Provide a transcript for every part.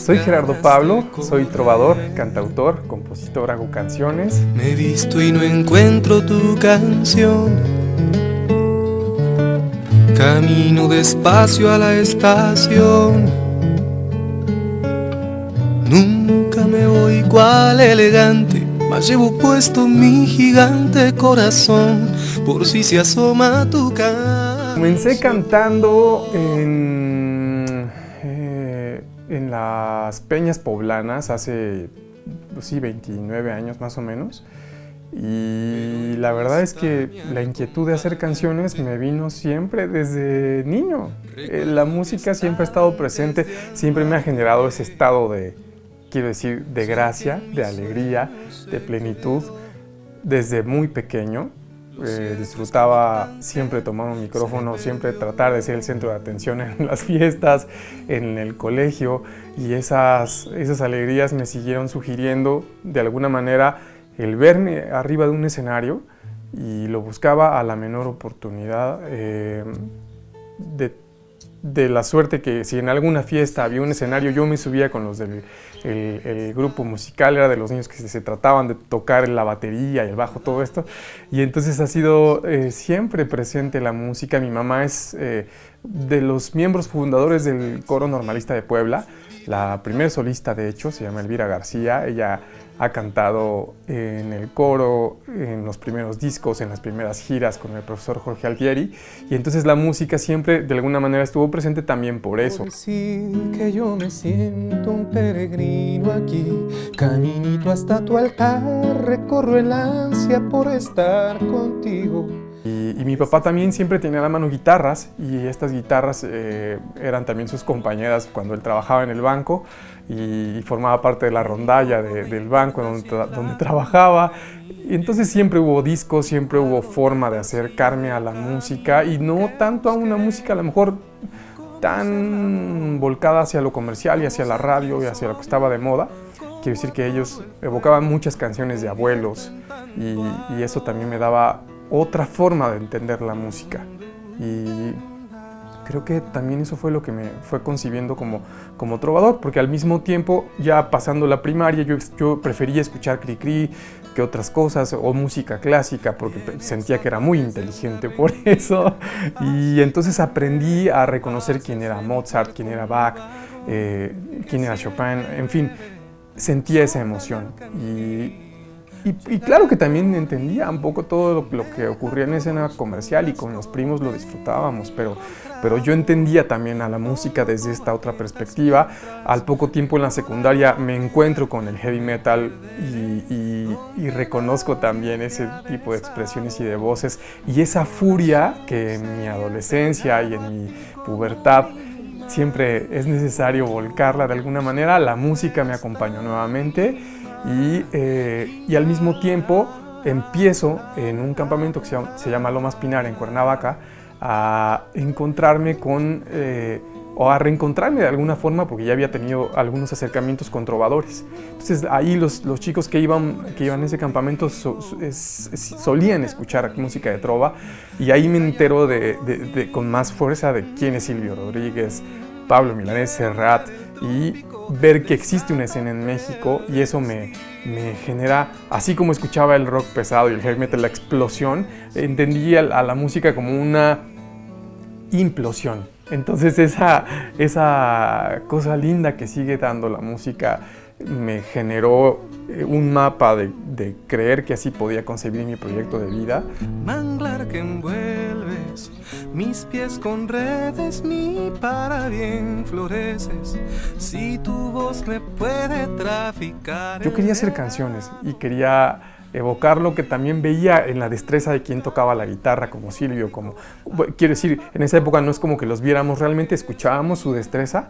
Soy Gerardo Pablo, soy trovador, cantautor, compositor, hago canciones. Me he visto y no encuentro tu canción. Camino despacio a la estación. Nunca me voy cual elegante, mas llevo puesto mi gigante corazón, por si se asoma tu canción. Comencé cantando en las peñas poblanas hace, pues sí, 29 años más o menos. Y la verdad es que la inquietud de hacer canciones me vino siempre desde niño. La música siempre ha estado presente, siempre me ha generado ese estado de, quiero decir, de gracia, de alegría, de plenitud, desde muy pequeño. Disfrutaba siempre tomar un micrófono, siempre tratar de ser el centro de atención en las fiestas, en el colegio, y esas alegrías me siguieron sugiriendo de alguna manera el verme arriba de un escenario, y lo buscaba a la menor oportunidad, de la suerte que si en alguna fiesta había un escenario, yo me subía con los del el grupo musical, era de los niños que se trataban de tocar la batería y el bajo, todo esto, y entonces ha sido siempre presente la música. Mi mamá es de los miembros fundadores del Coro Normalista de Puebla, la primer solista de hecho, se llama Elvira García. Ella ha cantado en el coro, en los primeros discos, en las primeras giras con el profesor Jorge Altieri, y entonces la música siempre de alguna manera estuvo presente también por eso. Por decir que yo me siento un peregrino aquí, caminito hasta tu altar, recorro el ansia por estar contigo. Y mi papá también siempre tenía a la mano guitarras, y estas guitarras eran también sus compañeras cuando él trabajaba en el banco y formaba parte de la rondalla del banco donde trabajaba. Y entonces siempre hubo discos, siempre hubo forma de acercarme a la música, y no tanto a una música a lo mejor tan volcada hacia lo comercial y hacia la radio y hacia lo que estaba de moda. Quiero decir que ellos evocaban muchas canciones de abuelos, y eso también me daba otra forma de entender la música, y creo que también eso fue lo que me fue concibiendo como trovador, porque al mismo tiempo, ya pasando la primaria, yo prefería escuchar cri-cri que otras cosas, o música clásica, porque sentía que era muy inteligente por eso, y entonces aprendí a reconocer quién era Mozart, quién era Bach, quién era Chopin, en fin, sentía esa emoción. Y claro que también entendía un poco todo lo que ocurría en la escena comercial, y con los primos lo disfrutábamos, pero yo entendía también a la música desde esta otra perspectiva. Al poco tiempo en la secundaria me encuentro con el heavy metal y reconozco también ese tipo de expresiones y de voces, y esa furia que en mi adolescencia y en mi pubertad siempre es necesario volcarla de alguna manera. La música me acompañó nuevamente. Y al mismo tiempo empiezo en un campamento que se llama Lomas Pinar en Cuernavaca a encontrarme o a reencontrarme de alguna forma, porque ya había tenido algunos acercamientos con trovadores. Entonces ahí los chicos que iban a ese campamento solían escuchar música de trova, y ahí me entero con más fuerza de quién es Silvio Rodríguez, Pablo Milanés, Serrat, y ver que existe una escena en México, y eso me genera, así como escuchaba el rock pesado y el heavy metal, la explosión, entendí a la música como una implosión. Entonces esa cosa linda que sigue dando la música me generó un mapa de creer que así podía concebir mi proyecto de vida. Manglar que envuelves mis pies con redes, mi para bien floreces, si tu voz me puede traficar. Yo quería hacer canciones y quería evocar lo que también veía en la destreza de quien tocaba la guitarra, como Silvio, quiero decir, en esa época no es como que los viéramos, realmente escuchábamos su destreza,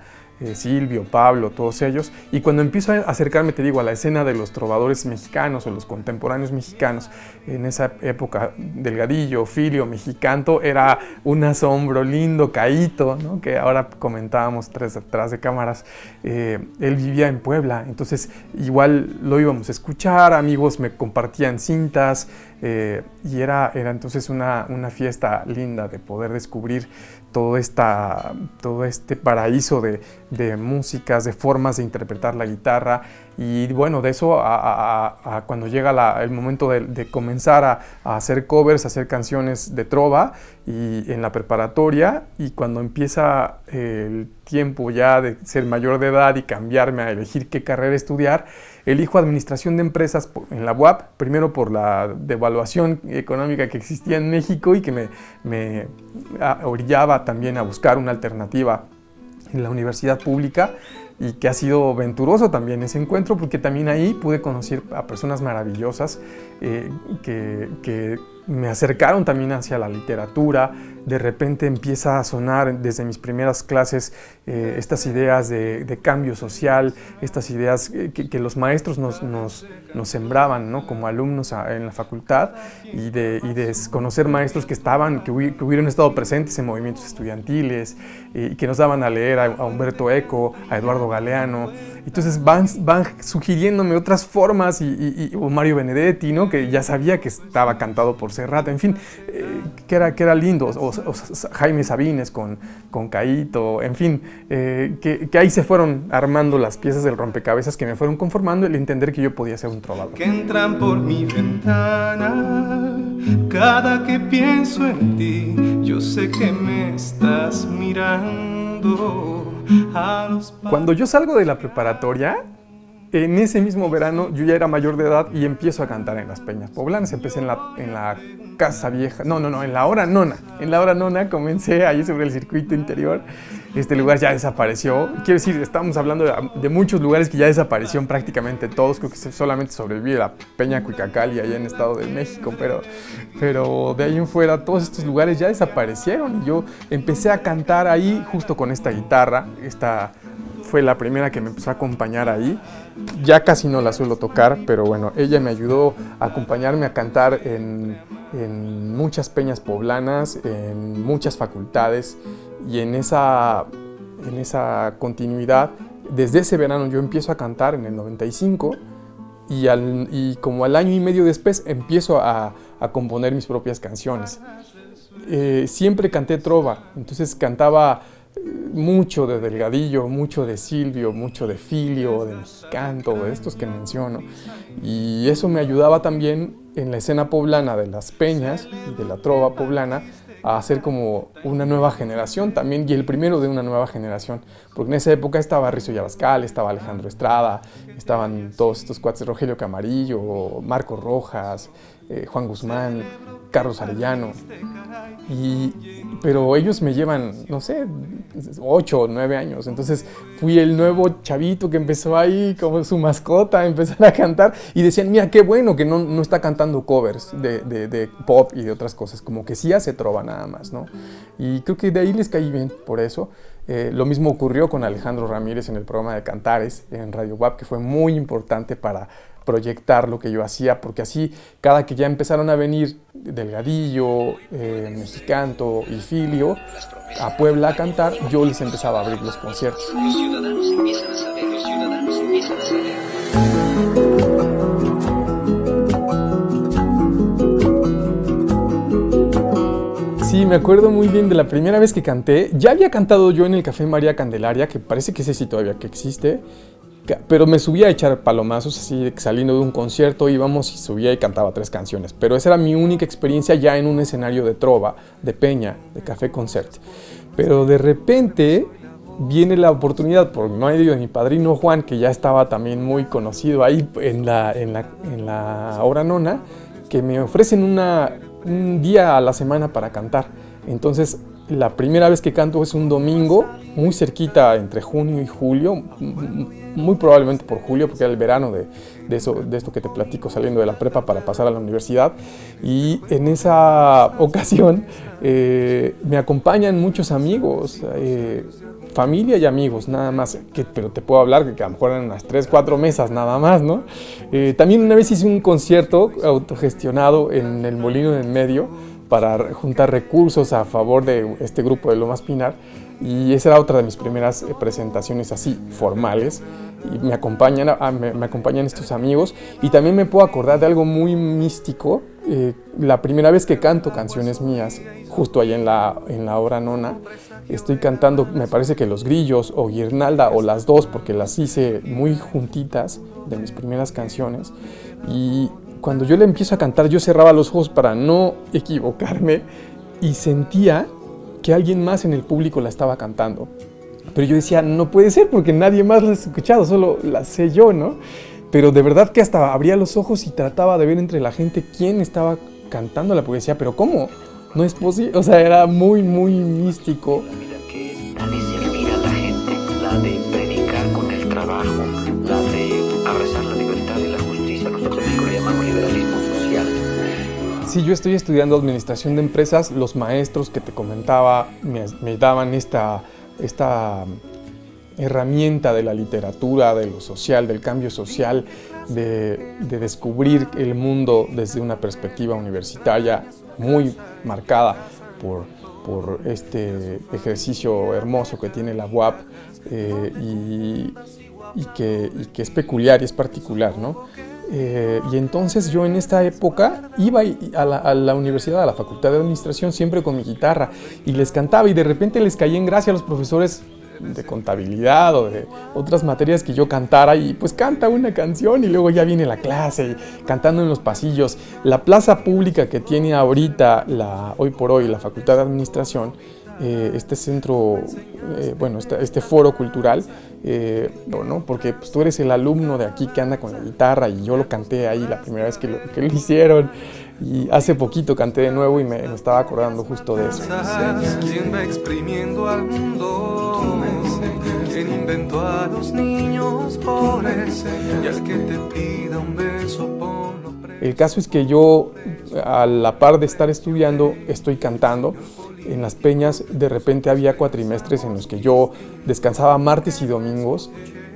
Silvio, Pablo, todos ellos, y cuando empiezo a acercarme, te digo, a la escena de los trovadores mexicanos o los contemporáneos mexicanos, en esa época, Delgadillo, Filio, Mexicanto, era un asombro lindo, Caíto, ¿no?, que ahora comentábamos detrás de cámaras. Él vivía en Puebla, entonces igual lo íbamos a escuchar, amigos me compartían cintas, y era entonces una fiesta linda de poder descubrir todo este paraíso de músicas, de formas de interpretar la guitarra. Y bueno, de eso a cuando llega el momento de comenzar a hacer covers, a hacer canciones de trova y en la preparatoria, y cuando empieza el tiempo ya de ser mayor de edad y cambiarme a elegir qué carrera estudiar, elijo administración de empresas en la UAP, primero por la devaluación económica que existía en México y que me orillaba también a buscar una alternativa en la universidad pública, y que ha sido venturoso también ese encuentro, porque también ahí pude conocer a personas maravillosas que me acercaron también hacia la literatura. De repente empieza a sonar desde mis primeras clases estas ideas de cambio social, estas ideas que los maestros nos sembraban, ¿no? Como alumnos en la facultad, y de conocer maestros que hubieran estado presentes en movimientos estudiantiles y que nos daban a leer a Humberto Eco, a Eduardo Galeano. Entonces van sugiriéndome otras formas, o Mario Benedetti, ¿no? Que ya sabía que estaba cantado por Serrat, en fin, que era lindo, o Jaime Sabines con Caíto, en fin, que ahí se fueron armando las piezas del rompecabezas que me fueron conformando el entender que yo podía ser un trovador. Que entran por mi ventana, cada que pienso en ti, yo sé que me estás mirando. Cuando yo salgo de la preparatoria, en ese mismo verano yo ya era mayor de edad y empiezo a cantar en las peñas poblanas. Empecé en la Casa Vieja, en la Hora Nona. En la Hora Nona comencé ahí sobre el circuito interior. Este lugar ya desapareció. Quiero decir, estamos hablando de muchos lugares que ya desaparecieron prácticamente todos. Creo que solamente sobrevive la Peña Cuicacali allá en Estado de México, pero de ahí en fuera todos estos lugares ya desaparecieron. Y yo empecé a cantar ahí justo con esta guitarra. Esta fue la primera que me empezó a acompañar ahí. Ya casi no la suelo tocar, pero bueno, ella me ayudó a acompañarme a cantar en muchas peñas poblanas, en muchas facultades, y en esa continuidad, desde ese verano yo empiezo a cantar en el 95, y como al año y medio después empiezo a componer mis propias canciones. Siempre canté trova, entonces cantaba mucho de Delgadillo, mucho de Silvio, mucho de Filio, de Mexicanto, de estos que menciono. Y eso me ayudaba también en la escena poblana de las peñas y de la trova poblana a hacer como una nueva generación también, y el primero de una nueva generación, porque en esa época estaba Rizo y Abascal, estaba Alejandro Estrada, estaban todos estos cuates, Rogelio Camarillo, Marco Rojas, Juan Guzmán, Carlos Arellano, pero ellos me llevan, no sé, 8 o 9 años, entonces fui el nuevo chavito que empezó ahí como su mascota a empezar a cantar, y decían, mira, qué bueno que no está cantando covers de pop y de otras cosas, como que sí hace trova nada más, ¿no? Y creo que de ahí les caí bien por eso. Lo mismo ocurrió con Alejandro Ramírez en el programa de Cantares en Radio WAP, que fue muy importante para proyectar lo que yo hacía, porque así cada que ya empezaron a venir Delgadillo, Mexicanto y Filio a Puebla a cantar, yo les empezaba a abrir los conciertos. Los ciudadanos empiezan a saber. Sí, me acuerdo muy bien de la primera vez que canté. Ya había cantado yo en el Café María Candelaria, que parece que ese sí todavía que existe, pero me subía a echar palomazos, así saliendo de un concierto íbamos y subía y cantaba 3 canciones. Pero esa era mi única experiencia ya en un escenario de trova, de peña, de café concert. Pero de repente viene la oportunidad por medio de mi padrino Juan, que ya estaba también muy conocido ahí en la Hora Nona, que me ofrecen un día a la semana para cantar. Entonces, la primera vez que canto es un domingo, muy cerquita entre junio y julio, muy probablemente por julio, porque era el verano de esto que te platico, saliendo de la prepa para pasar a la universidad. Y en esa ocasión me acompañan muchos amigos, familia y amigos, nada más, pero te puedo hablar que a lo mejor eran unas 3, 4 mesas nada más, ¿no? También una vez hice un concierto autogestionado en el Molino del Medio para juntar recursos a favor de este grupo de Lomas Pinar, y esa era otra de mis primeras presentaciones así formales, y me acompañan estos amigos. Y también me puedo acordar de algo muy místico, la primera vez que canto canciones mías, justo ahí en la hora nona, estoy cantando, me parece que Los Grillos o Guirnalda, o las dos, porque las hice muy juntitas, de mis primeras canciones, y cuando yo le empiezo a cantar, yo cerraba los ojos para no equivocarme y sentía que alguien más en el público la estaba cantando. Pero yo decía, no puede ser porque nadie más la ha escuchado, solo la sé yo, ¿no? Pero de verdad que hasta abría los ojos y trataba de ver entre la gente quién estaba cantándola, porque decía, ¿pero cómo? No es posible. O sea, era muy, muy místico. La vida que es la de servir a la gente, la de predicar con el trabajo, la de abrazar la libertad y la justicia. Nosotros en México le llamamos liberalismo social. Sí, yo estoy estudiando administración de empresas. Los maestros que te comentaba me daban esta herramienta de la literatura, de lo social, del cambio social, de descubrir el mundo desde una perspectiva universitaria muy marcada por este ejercicio hermoso que tiene la UAP, y que es peculiar y es particular, ¿no? Y entonces yo en esta época iba a la universidad, a la Facultad de Administración, siempre con mi guitarra, y les cantaba, y de repente les caía en gracia a los profesores de contabilidad o de otras materias que yo cantara, y pues canta una canción y luego ya viene la clase cantando en los pasillos. La plaza pública que tiene ahorita hoy por hoy la Facultad de Administración, este centro, este foro cultural, ¿no? Porque pues, tú eres el alumno de aquí que anda con la guitarra, y yo lo canté ahí la primera vez que lo hicieron, y hace poquito canté de nuevo y me estaba acordando justo de eso. ¿Quién va exprimiendo al mundo? ¿Quién inventó a los niños pobres? Y al que te pida un beso, ponlo preso. El caso es que yo, a la par de estar estudiando, estoy cantando. En las peñas de repente había cuatrimestres en los que yo descansaba martes y domingos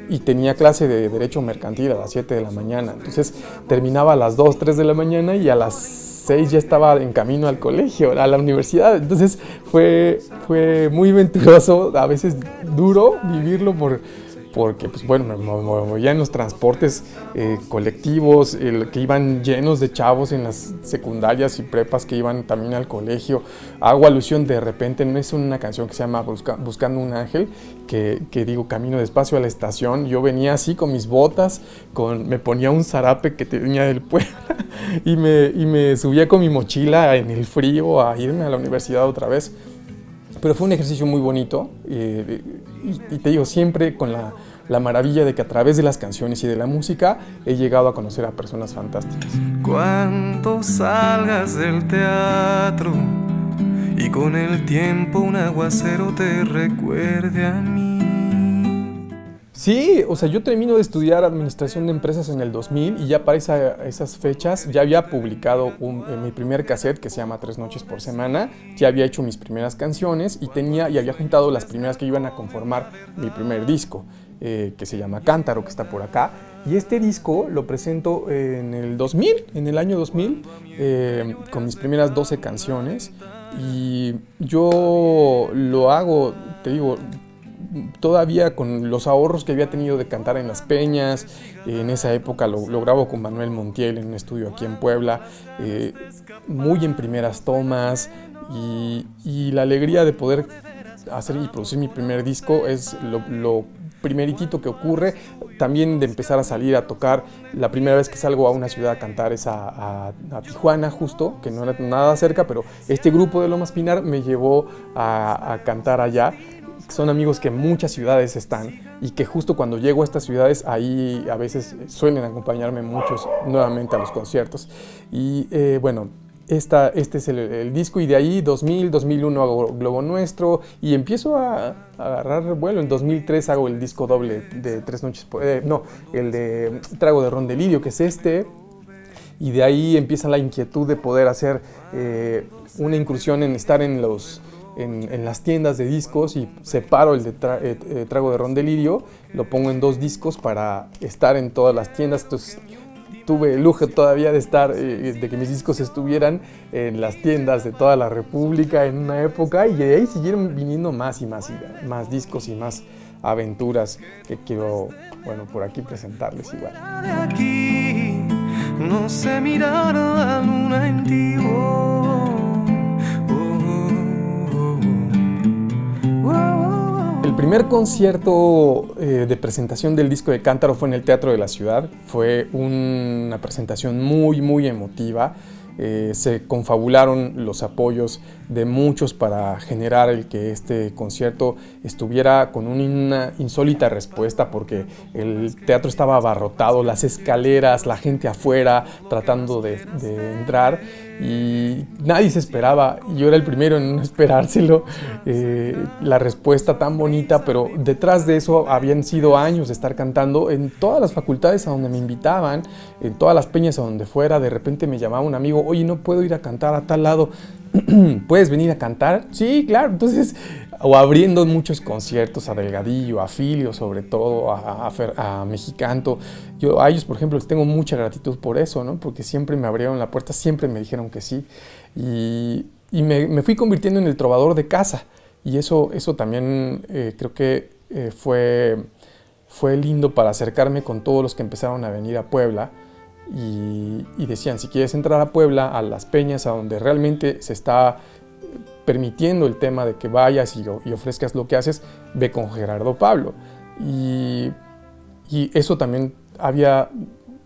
y tenía clase de Derecho Mercantil a las 7 de la mañana. Entonces terminaba a las 2, 3 de la mañana y a las 6 ya estaba en camino al colegio, a la universidad. Entonces fue muy venturoso, a veces duro vivirlo porque pues bueno, me movía en los transportes colectivos que iban llenos de chavos en las secundarias y prepas que iban también al colegio. Hago alusión de repente, no es una canción que se llama Buscando un Ángel, que digo camino despacio a la estación. Yo venía así con mis botas, me ponía un zarape que tenía del pueblo y me subía con mi mochila en el frío a irme a la universidad otra vez. Pero fue un ejercicio muy bonito, y te digo, siempre con la maravilla de que a través de las canciones y de la música he llegado a conocer a personas fantásticas. Cuando salgas del teatro y con el tiempo un aguacero te recuerde a mí. Sí, o sea, yo termino de estudiar administración de empresas en el 2000 y ya para esas fechas ya había publicado mi primer cassette que se llama 3 noches por semana, ya había hecho mis primeras canciones y había juntado las primeras que iban a conformar mi primer disco, que se llama Cántaro, que está por acá. Y este disco lo presento en el año 2000, con mis primeras 12 canciones, y yo lo hago, te digo, todavía con los ahorros que había tenido de cantar en las peñas. En esa época lo grabo con Manuel Montiel en un estudio aquí en Puebla, muy en primeras tomas, y la alegría de poder hacer y producir mi primer disco es lo primeritito que ocurre. También de empezar a salir a tocar, la primera vez que salgo a una ciudad a cantar es a Tijuana, justo, que no era nada cerca, pero este grupo de Lomas Pinar me llevó a cantar allá. Son amigos que en muchas ciudades están, y que justo cuando llego a estas ciudades, ahí a veces suelen acompañarme muchos nuevamente a los conciertos. Y bueno, este es el disco, y de ahí 2000, 2001 hago Globo Nuestro y empiezo a agarrar vuelo. En 2003 hago el disco doble de 3 noches, el de Trago de Ron de Lirio, que es este. Y de ahí empieza la inquietud de poder hacer una incursión en estar en las tiendas de discos, y separo el de Trago de Ron de Lirio, lo pongo en 2 discos para estar en todas las tiendas. Entonces tuve el lujo todavía de estar, de que mis discos estuvieran en las tiendas de toda la República en una época, y de ahí siguieron viniendo más y más discos y más aventuras que quiero, bueno, por aquí presentarles igual. De aquí no sé mirar la luna en ti. El primer concierto de presentación del disco de Cántaro fue en el Teatro de la Ciudad. Fue una presentación muy, muy emotiva. Se confabularon los apoyos de muchos para generar el que este concierto estuviera con una insólita respuesta, porque el teatro estaba abarrotado, las escaleras, la gente afuera tratando de entrar, y nadie se esperaba. Yo era el primero en no esperárselo, la respuesta tan bonita, pero detrás de eso habían sido años de estar cantando en todas las facultades a donde me invitaban, en todas las peñas a donde fuera. De repente me llamaba un amigo: oye, no puedo ir a cantar a tal lado, ¿puedes venir a cantar? Sí, claro. Entonces, o abriendo muchos conciertos a Delgadillo, a Filio, sobre todo, a Mexicanto. Yo a ellos, por ejemplo, les tengo mucha gratitud por eso, ¿no? Porque siempre me abrieron la puerta, siempre me dijeron que sí. Y me fui convirtiendo en el trovador de casa. Y eso también creo que fue lindo para acercarme con todos los que empezaron a venir a Puebla. Y decían: si quieres entrar a Puebla, a las peñas, a donde realmente se está permitiendo el tema de que vayas y ofrezcas lo que haces, ve con Gerardo Pablo. Y eso también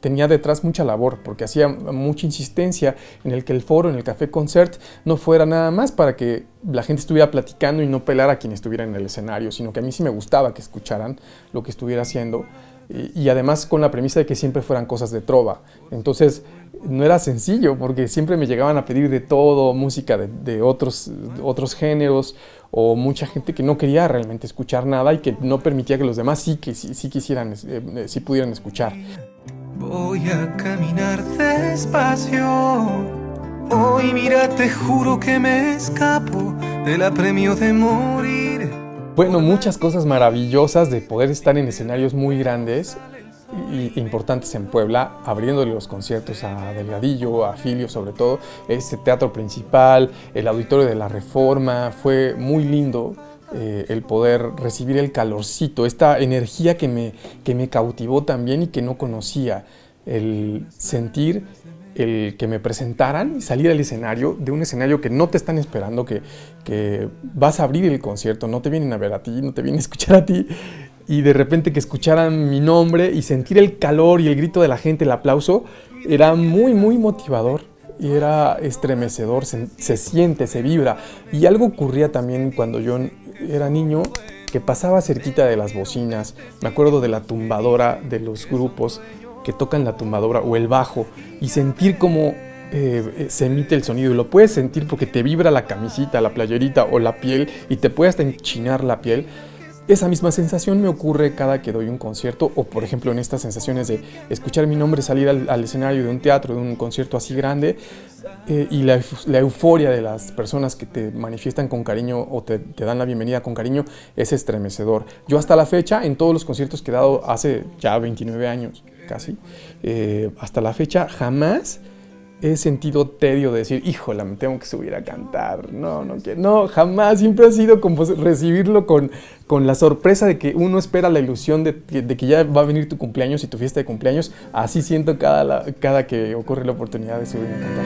tenía detrás mucha labor, porque hacía mucha insistencia en el que el foro, en el Café Concert, no fuera nada más para que la gente estuviera platicando y no pelara a quien estuviera en el escenario, sino que a mí sí me gustaba que escucharan lo que estuviera haciendo. Y además con la premisa de que siempre fueran cosas de trova. Entonces no era sencillo, porque siempre me llegaban a pedir de todo, música de otros géneros, o mucha gente que no quería realmente escuchar nada y que no permitía que los demás sí quisieran, sí pudieran escuchar. Voy a caminar despacio. Hoy mira, te juro que me escapo del apremio de morir. Bueno, muchas cosas maravillosas de poder estar en escenarios muy grandes e importantes en Puebla, abriéndole los conciertos a Delgadillo, a Filio sobre todo, este teatro principal, el Auditorio de la Reforma. Fue muy lindo el poder recibir el calorcito, esta energía que me cautivó también y que no conocía, el sentir el que me presentaran y salir al escenario, de un escenario que no te están esperando, que vas a abrir el concierto, no te vienen a ver a ti, no te vienen a escuchar a ti, y de repente que escucharan mi nombre y sentir el calor y el grito de la gente, el aplauso, era muy, muy motivador y era estremecedor, se siente, se vibra. Y algo ocurría también cuando yo era niño, que pasaba cerquita de las bocinas. Me acuerdo de la tumbadora de los grupos que tocan la tumbadora o el bajo, y sentir cómo se emite el sonido, y lo puedes sentir porque te vibra la camisita, la playerita o la piel, y te puede hasta enchinar la piel. Esa misma sensación me ocurre cada que doy un concierto, o por ejemplo en estas sensaciones de escuchar mi nombre salir al escenario de un teatro, de un concierto así grande, y la euforia de las personas que te manifiestan con cariño o te dan la bienvenida con cariño es estremecedor. Yo hasta la fecha, en todos los conciertos que he dado hace ya 29 años casi, hasta la fecha jamás he sentido tedio de decir: híjole, me tengo que subir a cantar. No, jamás. Siempre ha sido como recibirlo con la sorpresa de que uno espera la ilusión de que ya va a venir tu cumpleaños y tu fiesta de cumpleaños. Así siento cada que ocurre la oportunidad de subir a cantar.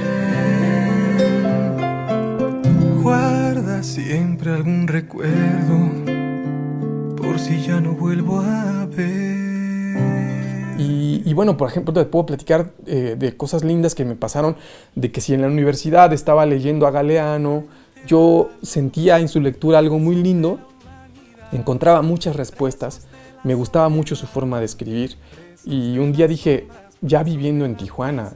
Guarda siempre algún recuerdo por si ya no vuelvo a ver. Y bueno, por ejemplo, te puedo platicar de cosas lindas que me pasaron, de que si en la universidad estaba leyendo a Galeano, yo sentía en su lectura algo muy lindo, encontraba muchas respuestas, me gustaba mucho su forma de escribir, y un día dije, ya viviendo en Tijuana,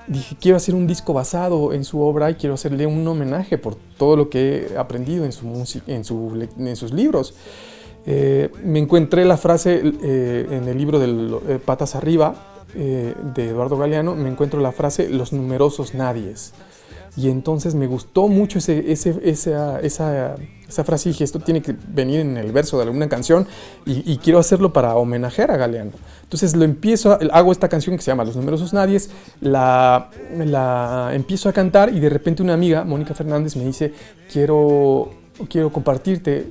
dije, quiero hacer un disco basado en su obra y quiero hacerle un homenaje por todo lo que he aprendido en su música, en sus libros. Me encontré la frase en el libro de Patas Arriba de Eduardo Galeano, me encuentro la frase "los numerosos nadies", y entonces me gustó mucho esa Esa frase dije, esto tiene que venir en el verso de alguna canción y quiero hacerlo para homenajear a Galeano. Entonces hago esta canción que se llama Los Numerosos Nadies, la empiezo a cantar y de repente una amiga, Mónica Fernández, me dice, quiero compartirte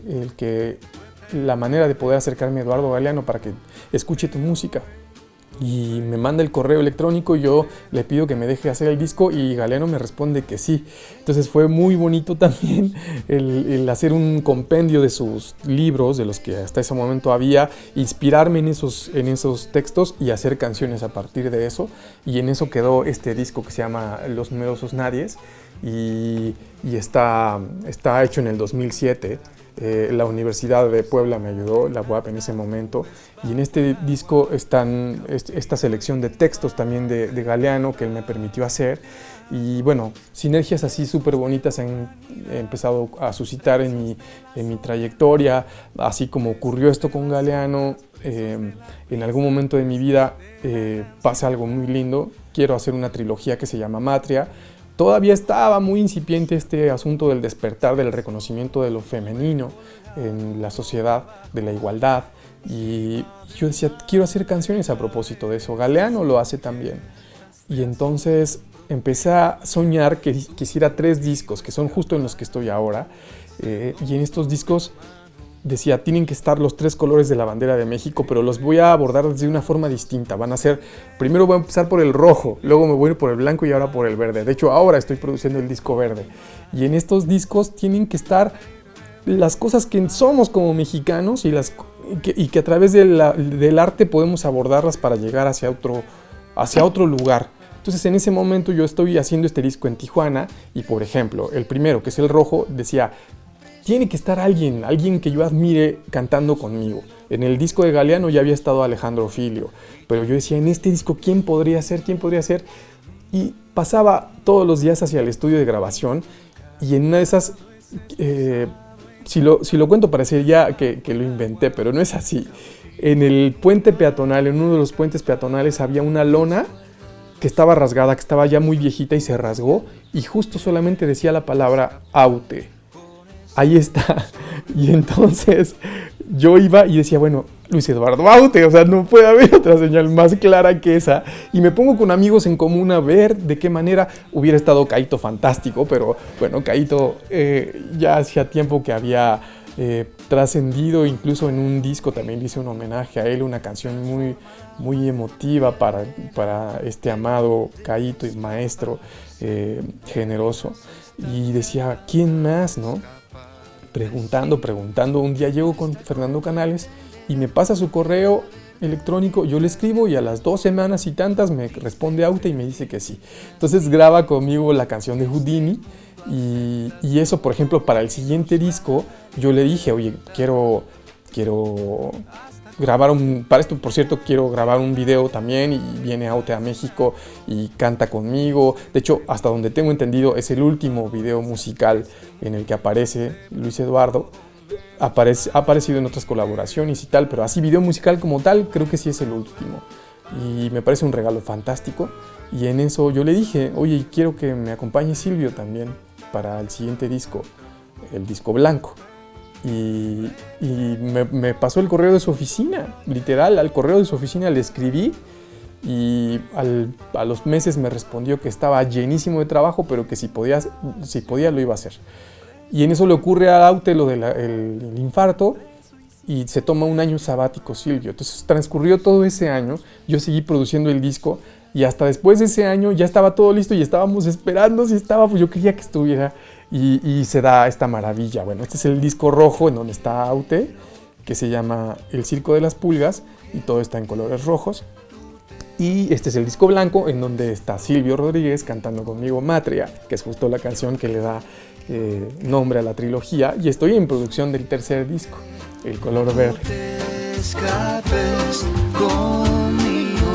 la manera de poder acercarme a Eduardo Galeano para que escuche tu música. Y me manda el correo electrónico, yo le pido que me deje hacer el disco y Galeano me responde que sí. Entonces fue muy bonito también el hacer un compendio de sus libros, de los que hasta ese momento había, inspirarme en esos textos y hacer canciones a partir de eso. Y en eso quedó este disco que se llama Los Numerosos Nadies y está hecho en el 2007. La Universidad de Puebla me ayudó, la UAP en ese momento, y en este disco están esta selección de textos también de Galeano que él me permitió hacer, y bueno, sinergias así súper bonitas han empezado a suscitar en mi trayectoria, así como ocurrió esto con Galeano. En algún momento de mi vida pasa algo muy lindo, quiero hacer una trilogía que se llama Matria. Todavía estaba muy incipiente este asunto del despertar, del reconocimiento de lo femenino en la sociedad, de la igualdad. Y yo decía, quiero hacer canciones a propósito de eso. Galeano lo hace también. Y entonces empecé a soñar que quisiera 3 discos, que son justo en los que estoy ahora. Y en estos discos decía, tienen que estar los 3 colores de la bandera de México, pero los voy a abordar de una forma distinta. Van a ser, primero voy a empezar por el rojo, luego me voy a ir por el blanco y ahora por el verde. De hecho, ahora estoy produciendo el disco verde. Y en estos discos tienen que estar las cosas que somos como mexicanos y que a través del arte podemos abordarlas para llegar hacia otro lugar. Entonces, en ese momento yo estoy haciendo este disco en Tijuana y, por ejemplo, el primero, que es el rojo, decía, tiene que estar alguien que yo admire cantando conmigo. En el disco de Galeano ya había estado Alejandro Filio, pero yo decía, en este disco, ¿quién podría ser? Y pasaba todos los días hacia el estudio de grabación y en una de esas, si lo cuento parecería que lo inventé, pero no es así. En el puente peatonal, en uno de los puentes peatonales había una lona que estaba rasgada, que estaba ya muy viejita y se rasgó y justo solamente decía la palabra Aute. Ahí está. Y entonces yo iba y decía, bueno, Luis Eduardo Aute, o sea, no puede haber otra señal más clara que esa. Y me pongo con amigos en común a ver de qué manera hubiera estado Caíto fantástico, pero bueno, Caíto ya hacía tiempo que había trascendido, incluso en un disco también hice un homenaje a él, una canción muy, muy emotiva para este amado Caíto y maestro generoso. Y decía, ¿quién más, no? Preguntando, un día llego con Fernando Canales y me pasa su correo electrónico, yo le escribo y a las 2 semanas y tantas me responde Aute y me dice que sí. Entonces graba conmigo la canción de Houdini y eso, por ejemplo, para el siguiente disco yo le dije, oye, quiero grabar para esto, por cierto, quiero grabar un video también, y viene Aute a México y canta conmigo. De hecho, hasta donde tengo entendido, es el último video musical en el que aparece Luis Eduardo. Ha aparecido en otras colaboraciones y tal, pero así video musical como tal, creo que sí es el último. Y me parece un regalo fantástico. Y en eso yo le dije, oye, quiero que me acompañe Silvio también para el siguiente disco, el disco blanco. Y me pasó el correo de su oficina, literal, al correo de su oficina le escribí y a los meses me respondió que estaba llenísimo de trabajo, pero que si podía lo iba a hacer. Y en eso le ocurre a Aute lo del infarto y se toma un año sabático Silvio. Entonces transcurrió todo ese año, yo seguí produciendo el disco y hasta después de ese año ya estaba todo listo y estábamos esperando si estaba, pues yo quería que estuviera. Y se da esta maravilla. Bueno, este es el disco rojo en donde está Aute, que se llama El Circo de las Pulgas, y todo está en colores rojos. Y este es el disco blanco en donde está Silvio Rodríguez cantando conmigo Matria, que es justo la canción que le da nombre a la trilogía. Y estoy en producción del tercer disco, El Color Verde. No te escapes conmigo,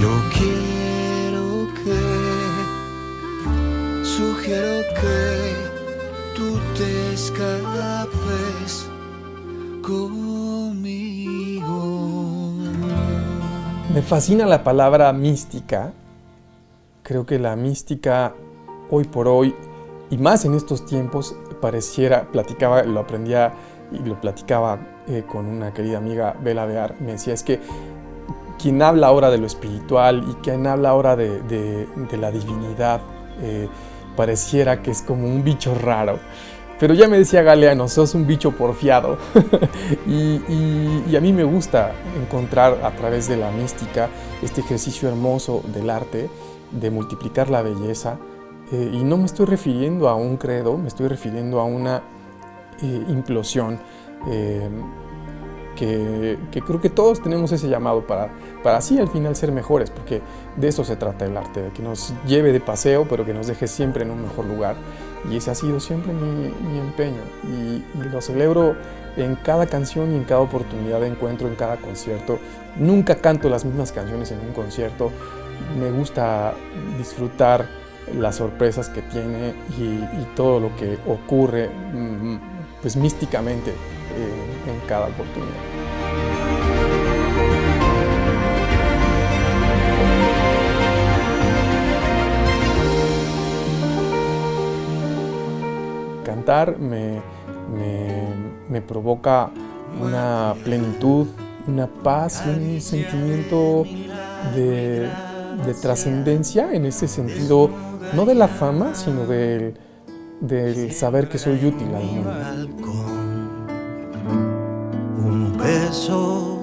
yo quiero que sugiero que tú te escapes conmigo. Me fascina la palabra mística. Creo que la mística hoy por hoy Y más en estos tiempos pareciera, lo aprendía y lo platicaba con una querida amiga, Bela Bear, me decía, es que quien habla ahora de lo espiritual y quien habla ahora de la divinidad, pareciera que es como un bicho raro. Pero ya me decía Galeano, sos un bicho porfiado. y a mí me gusta encontrar a través de la mística este ejercicio hermoso del arte, de multiplicar la belleza. Y no me estoy refiriendo a un credo, me estoy refiriendo a una implosión que creo que todos tenemos ese llamado para así al final ser mejores, porque de eso se trata el arte, de que nos lleve de paseo, pero que nos deje siempre en un mejor lugar. Y ese ha sido siempre mi empeño. Y lo celebro en cada canción y en cada oportunidad de encuentro, en cada concierto. Nunca canto las mismas canciones en un concierto. Me gusta disfrutar las sorpresas que tiene y todo lo que ocurre pues místicamente en cada oportunidad. Cantar me provoca una plenitud, una paz, un sentimiento de trascendencia en ese sentido, no de la fama, sino del saber que soy útil al mundo. Un beso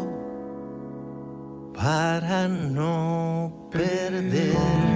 para no perder.